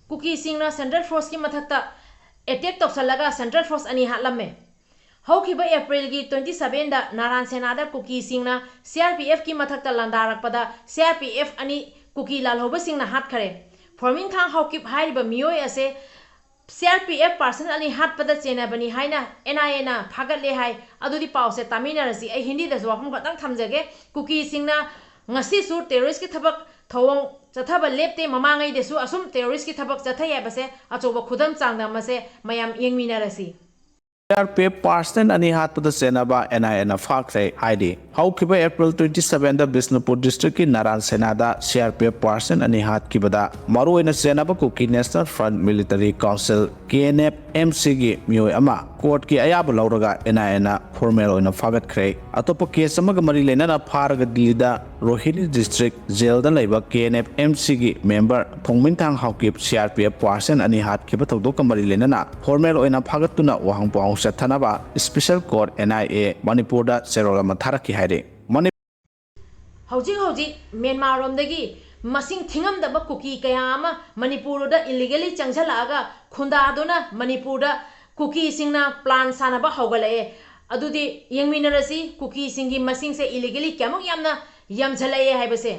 Cookie सिंगना central force की मथक्ता attack तौसलगा central force अनि हालमे हौखिबा अप्रैल की 27 दा नारायण सेनादा कुकी सिंगना सीआरपीएफ की मथक्ता लंदारकपदा सीआरपीएफ अनि कुकी लालहोबा सिंगना हातखरे फॉर्मिंग थांग हौकिब हाइरिबा मियोय असे सीआरपीएफ पर्सन अनि हातपदा चेनाबनी हाइना एनआईए ना फागतले हाय अदुदी पावसे तामिनारसी ए हिंदी दस वाफम खतंग थमजगे कुकी सिंगना ngasi su terrorist ki thabak thawang chathaba lepte mamangai desu asum terrorist ki thabak chathai abase achoba khudam changda mase mayam yengminarasi CRPF Parson ani hatpada senaba NIA na fakre ID haukiba April 27 da Bisnupur district ki Naran Senada CRPF Parson ani hat kibada maruina senaba ku National Front Military Council KNF MC gi mioy ama court ki ayab lauraga NIA na formal oina fagat khre atopa case amaga mari lena na pharaga dilida Rohini district jail da laiba KNF MC gi member Thongmin Thang haukip CRPF Parson ani hat kiba tawdo ka mari lena na formal oina fagat tuna wahang pawang Thanaba Special Court NIA Manipur da Serola Matharaki haire Hauji Myanmar romdagi masing thingam da kuki kayama Manipur da illegally changalaga khunda dona Manipur da kuki singna plan sanaba hogale adudi yengminarasi kuki singi masing se illegally kyamuk yamna yamjalaye haibase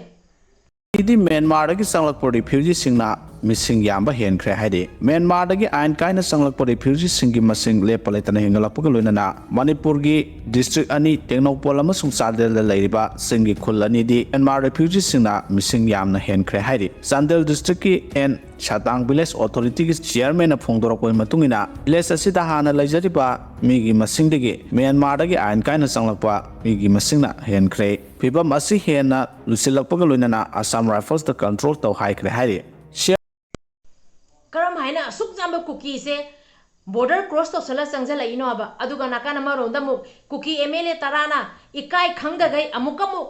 Idi Myanmar dagi sanglakpor refugee singna missing yamba hen khre haide Myanmar dagi ain kaina sanglakpor refugee singi masing lepalaitana hingalapga loinana Manipur gi district ani Tengnopol amasung Chandel da leiriba singi khul ani di Myanmar refugee singna missing yamna hen khre haide Chandel district ki en Chatang village authority ki chairman na phongdorapoi matungina village asida hana laijariba migi masing dagi Myanmar dagi ain kaina sanglakpa migi masing na hen khre Pibam asi hena lusilakpga loinana Assam Rifles the control to high kre haide karam haina asuk jamba kuki se border cross to sala changjala ino aba aduga nakana maronda mu kuki MLA tarana ikai khangda gai amukamu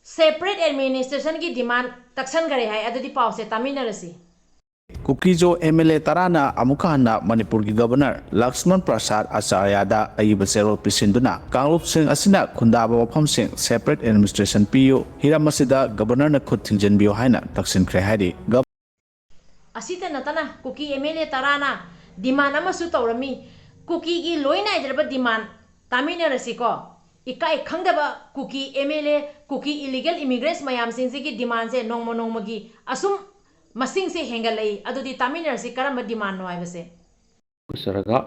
separate administration ki demand taksan gare hai adudi pause taminarasi Kukijo MLA Tarana Amukana Manipur ki Governor Lakshman Prasad Acharya da ayiba serol pisinduna Kanglup Singh asina khundaba wafam sing separate administration PU Hiramasida Governor na khut thingjen bio haina taksin khre hari asita natana kuki MLA tarana demand amasu tawrami kuki gi loina idraba demand taminarasi ko ikai khangdaba kuki MLA kuki illegal immigrants mayam sinsi ki demand se nongma gi asum masing se hengalai adudi taminarasi karamba demand no aibase kusaraga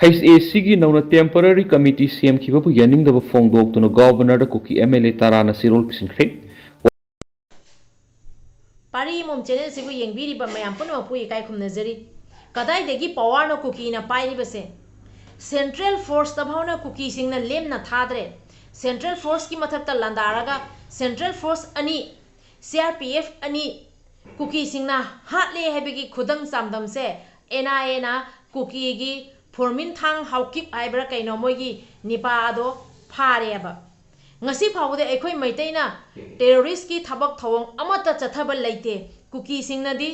HAC gi nona temporary committee CM ki bu yaning da fongdok to no governor da kuki MLA tarana sirol pisinkhre Pari mom channel sibu yengbiri ba mayam puno pui kai khum nazari kadai degi power no cookie na pai base central force ta bhauna cookie sing na lem na thadre central force ki mathak ta landaraga central force ani CRPF ani cookie sing na hatle hebegi khudang samdam se NIA na cookie gi formin thang haukip aibra kaino moi gi nipa do phare aba ngasi phawde ekhoi maitaina terrorist ki thabak thawang amata chathaba leite kuki singna di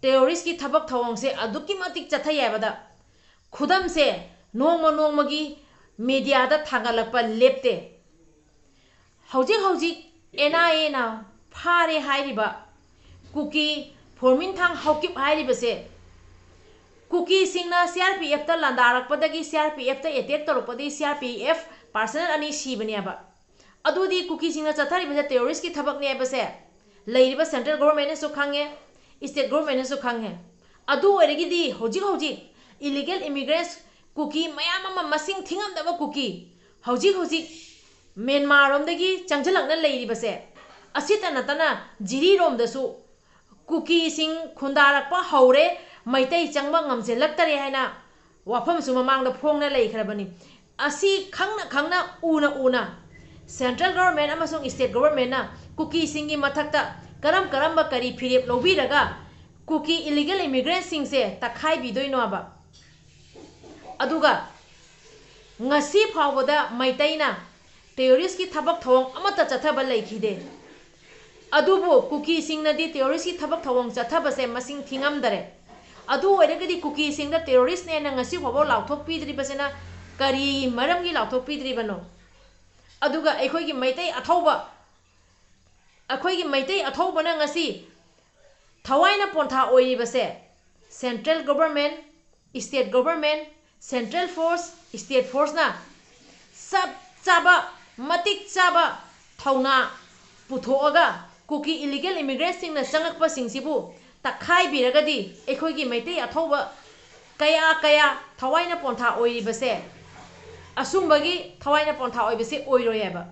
terrorist ki thabak thawang se aduki matik chathai abada khudam se nongma gi media da thangalakpa lepte hauji NIA na phare hairiba kuki formin thang haukip hairiba se kuki singna CRPF ta landarakpadagi CRPF ta attack toropadi CRPF personal ani shibani aba adudi kuki singna chathari base terrorist ki thabak ne base leiriba central government su khange state government su khange adu origi di hoji illegal immigrants kuki mayam ama masing thingam daba kuki hoji Myanmar rom dagi changjalakna leiriba se asita natana jiri rom da su kuki sing khundarakpa haure maitai changba ngamse laktare haina wafam su mamang da phongna leikhrabani asi khangna una central government amasung state government na kuki singi mathakta karam ba kari phirep lobi raga kuki illegal immigrants sing se takhai bidoi no aba aduga ngasi phawada maitaina terrorist ki thabak thawang amata chathaba leikhide adubu kuki sing na di terrorist ki thabak thawang chathaba se masing thingam dare adu oiragadi kuki sing da terrorist ne na ngasi phabo lauthok pidri basena kari maram gi lauthok pidri bano aduga akhoi gi maitai athauba na ngasi थवाइना पोंथा ओइरिबसे central government state government central force state force ना सब चाबा मतिक चाबा थौना पुथोगा कुकी इलीगल इमिग्रेंट सिंह चंगप सिंह तखाई बिरगदी एखोगी मैते अथौब कया कया थवाइना पोंथा ओइरिबसे असुंबगी थवाइना पोंथा ओइबसे ओइरोयबा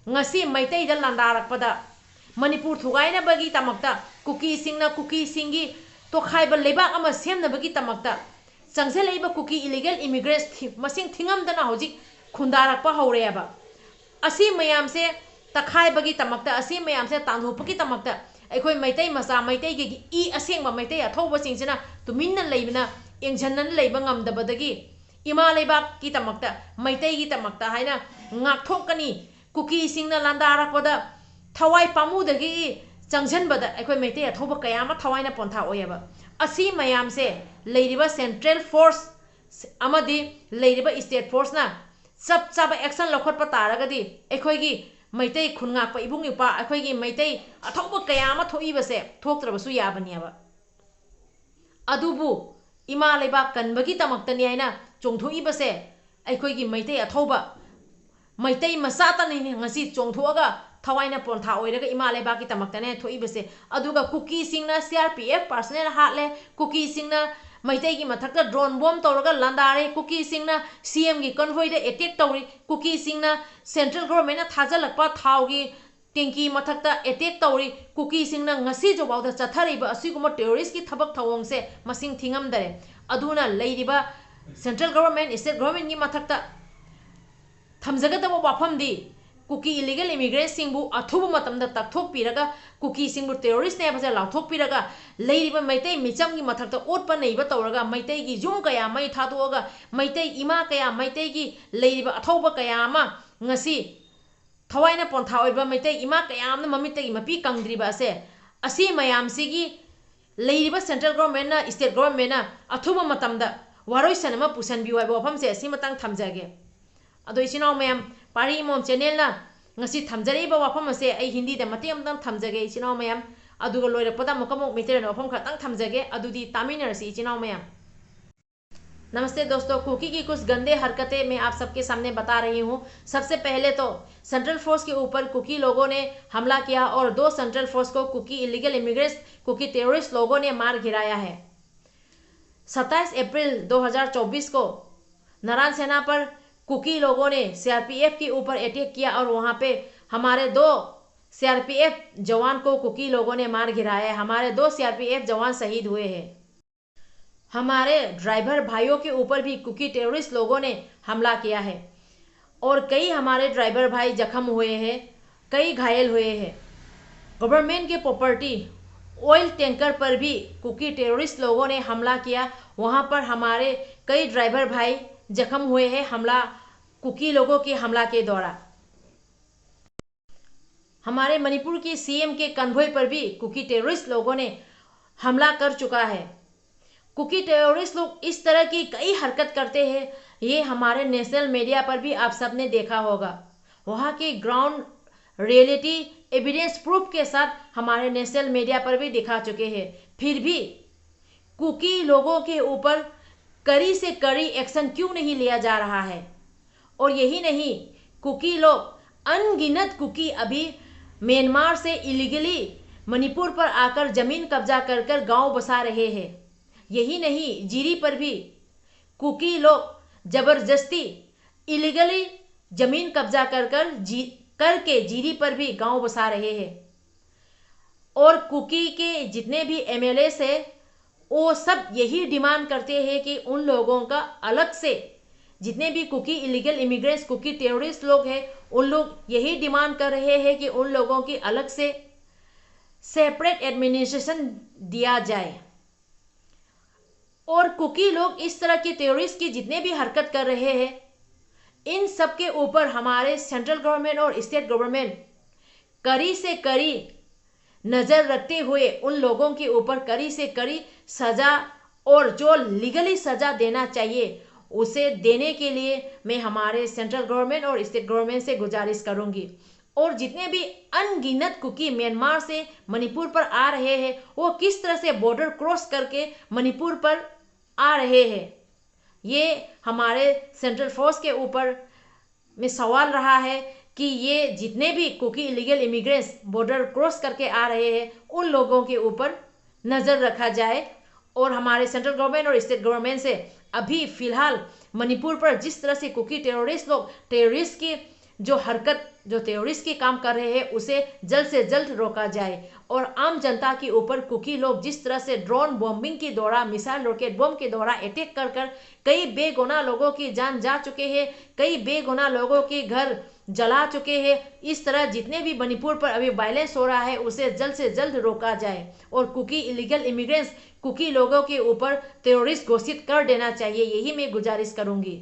ngasi मैते दा लांदारकपदा मणिपुर थुगाइनबगी तमक्ता कुकी सिंगना कुकी सिंगी तो खाइबा लेबाक अमा सेमनबगी तमक्ता चंगसेलेबा कुकी इलीगल इमिग्रेंट मसिंग थिंगमदना हौजिक खुंदारकपा हौरेयबा असी मयाम से तखाइबगी तमक्ता असी मयाम से तांधोपगी तमक्ता अखोई मैते मचा मैते गी ई असेंग मैते अथौब सिंगसिना तुमिन्ना लेबना एंजनन लेबा ngamdabadagi इमा लेबाक की तमक्ता मैते गी तमक्ता हाइना ngakthokani कुकी सिंगना लांदारकपदा थवाई पामुदगी चंगजनबदा अखोई मैते अथौब कयामा थवाइना पोंथा ओयबा असी मयाम से लेरिबा सेंट्रल फोर्स अमदी लेरिबा स्टेट फोर्स ना सब चाबा एक्शन लखोटपा तारगदी अखोईगी मैते खुनगाप इबुंग इपा अखोईगी मैते अथौब कयामा थोइबसे थोक्त्रबसु याबनियाबा अदुबु इमा लेबा कनबगी तमक्तनी आइना चोंथोइबसे अखोईगी मैते अथौब मैते मसातनी ngasi चोंथोगा थवाइना पोंथा ओइरगा इमा लेबाकी तमक्तने थोइबसे अदुगा कुकी सिंगना सीआरपीएफ पर्सनल हाटले कुकी सिंगना मैते की मथक्ता ड्रोन बॉम्ब तौरगा लांदारे कुकी सिंगना सीएम की कन्वॉय दे अटैक तौरी कुकी सिंगना सेंट्रल गवर्नमेंट थाजलकपा थावगी टेंकी मथक्ता अटैक तौरी कुकी सिंगना ngasi जोबावदा चथरिबा असिगुम टेररिस्ट की थबक थवोंग से मसिंग थिंगमदरे अदुना लेरिबा सेंट्रल गवर्नमेंट स्टेट गवर्नमेंट की मथक्ता थमजगदब वाफमदी कुकी इलीगल इमिग्रेंट सिंबु अथुब मतमदा तकथोकपिरगा कुकी सिंबु टेररिस्ट ने बसे लाथोकपिरगा लेरिबा मैते मिचम की मथक्ता ओटपा नैबा तौरगा मैते की जुम कया मै थादोगा मैते इमा कया मैते की लेरिबा अथौब कया मा ngasi थवाइना पोंथा ओइबा मैते इमा कया amna ममिते की मपी कंग्रिबा से असी मयाम सिगी लेरिबा सेंट्रल गवर्नमेंट ना स्टेट गवर्नमेंट ना अथुब मतमदा वारोइ सनमा पुसन बिवाय बफम से असी मतंग थमजागे अदो इसिनाव मैम पारी मोम चैनल ना ngasi थमजरेबा वाफम से आई हिंदी दे मते अमदम थमजगे इसिनाव मैम अदुगा लोइरपदा मुकमो मितेरन वाफम खतंग थमजगे अदुदी तामिनरसी इसिनाव मैम। नमस्ते दोस्तों, कुकी की कुछ गंदे हरकतें मैं आप सबके सामने बता रही हूँ। सबसे पहले तो सेंट्रल फोर्स के ऊपर कुकी लोगों ने हमला किया और 2 सेंट्रल फोर्स को Kuki illegal immigrants Kuki terrorist लोगों ने मार गिराया है। 27 अप्रैल 2024 को नारायण सेना पर कुकी लोगों ने सीआरपीएफ के ऊपर अटैक किया और वहाँ पे हमारे 2 सीआरपीएफ जवान को कुकी लोगों ने मार गिराया है। हमारे 2 सीआरपीएफ जवान शहीद हुए हैं। हमारे ड्राइवर भाइयों के ऊपर भी कुकी टेररिस्ट लोगों ने हमला किया है और कई हमारे ड्राइवर भाई जख्म हुए हैं, कई घायल हुए हैं। गवर्नमेंट के प्रॉपर्टी ऑयल टैंकर पर भी कुकी टेररिस्ट लोगों ने हमला किया, वहाँ पर हमारे कई ड्राइवर भाई जख्म हुए हैं हमला कुकी लोगों के हमला के दौरान। हमारे मणिपुर की सीएम के कन्वॉय पर भी कुकी टेररिस्ट लोगों ने हमला कर चुका है। कुकी टेररिस्ट लोग इस तरह की कई हरकत करते हैं, ये हमारे नेशनल मीडिया पर भी आप सबने देखा होगा। वहाँ की ग्राउंड रियलिटी एविडेंस प्रूफ के साथ हमारे नेशनल मीडिया पर भी दिखा चुके हैं। फिर भी कुकी लोगों के ऊपर कड़ी से कड़ी एक्शन क्यों नहीं लिया जा रहा है? और यही नहीं, कुकी लोग अनगिनत कुकी अभी म्यांमार से इलीगली मणिपुर पर आकर जमीन कब्जा कर कर गाँव बसा रहे हैं। यही नहीं, जीरी पर भी कुकी लोग जबरदस्ती इलीगली जमीन कब्जा कर करके जीरी पर भी गांव बसा रहे हैं। और कुकी के जितने भी एमएलए है वो सब यही डिमांड करते हैं कि उन लोगों का अलग से, जितने भी Kuki illegal immigrants Kuki terrorist लोग हैं, उन लोग यही डिमांड कर रहे हैं कि उन लोगों की अलग से सेपरेट एडमिनिस्ट्रेशन दिया जाए। और कुकी लोग इस तरह की टेररिस्ट की जितने भी हरकत कर रहे हैं, इन सब के ऊपर हमारे सेंट्रल गवर्नमेंट और स्टेट गवर्नमेंट कड़ी से कड़ी नज़र रखते हुए उन लोगों के ऊपर कड़ी से कड़ी सज़ा और जो लीगली सज़ा देना चाहिए उसे देने के लिए मैं हमारे सेंट्रल गवर्नमेंट और स्टेट गवर्नमेंट से गुजारिश करूंगी। और जितने भी अनगिनत कुकी म्यांमार से मणिपुर पर आ रहे हैं वो किस तरह से बॉर्डर क्रॉस करके मणिपुर पर आ रहे हैं, ये हमारे सेंट्रल फोर्स के ऊपर में सवाल रहा है कि ये जितने भी Kuki illegal immigrants border cross करके आ रहे हैं उन लोगों के ऊपर नज़र रखा जाए। और हमारे सेंट्रल गवर्नमेंट और स्टेट गवर्नमेंट से अभी फिलहाल मणिपुर पर जिस तरह से कुकी टेररिस्ट लोग टेररिस्ट की जो हरकत जो टेररिस्ट की काम कर रहे हैं उसे जल्द से जल्द रोका जाए। और आम जनता के ऊपर कुकी लोग जिस तरह से ड्रोन बॉम्बिंग के द्वारा मिसाइल रॉकेट बम के द्वारा अटैक कर कर कई बेगुनाह लोगों की जान जा चुके हैं, कई बेगुनाह लोगों के घर जला चुके हैं। इस तरह जितने भी मणिपुर पर अभी वायलेंस हो रहा है उसे जल्द से जल्द रोका जाए और कुकी इलीगल इमिग्रेंट्स कुकी लोगों के ऊपर टेररिस्ट घोषित कर देना चाहिए, यही मैं गुजारिश करूंगी।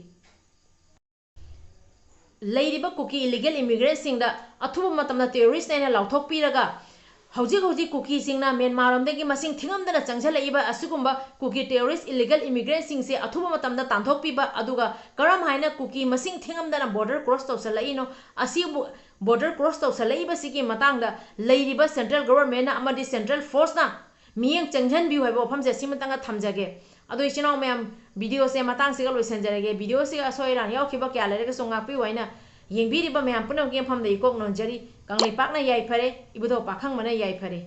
लेरिबा कुकी इलीगल इमिग्रेंट्स अथुब मतमना टेररिस्ट ने लाउथोकपीरगा हौजिक कुकी सिंगना म्यांमार रोमदगी मसिंग थिंगमदना चंगजलइबा असुगुंबा कुकी टेररिस्ट इलीगल इमिग्रेंट्स सिंगसे अथुब मतमदा तांथोकपीबा अदुगा करम हाइना कुकी मसिंग थिंगमदना बॉर्डर क्रॉस तौसलइनो असि बॉर्डर क्रॉस तौसलइबा सिगी मतांगदा लेरिबा सेंट्रल गवर्नमेंट अमदी सेंट्रल फोर्स ना मियंग चंगजनबिउ हाइबा वफमसे सिमतंगा थमजगे। अदो इचिनाव मैम वीडियो से मतंग से लोइसनजरगे वीडियो से असोइरान यावखिबा क्या लेरगे सोंगापि वाइना येंबिरिबा मैम पुनम गेम फम दे कोक नोंजरी कंगलै पाकना याइफरे इबुदो पाखंग मना याइफरे।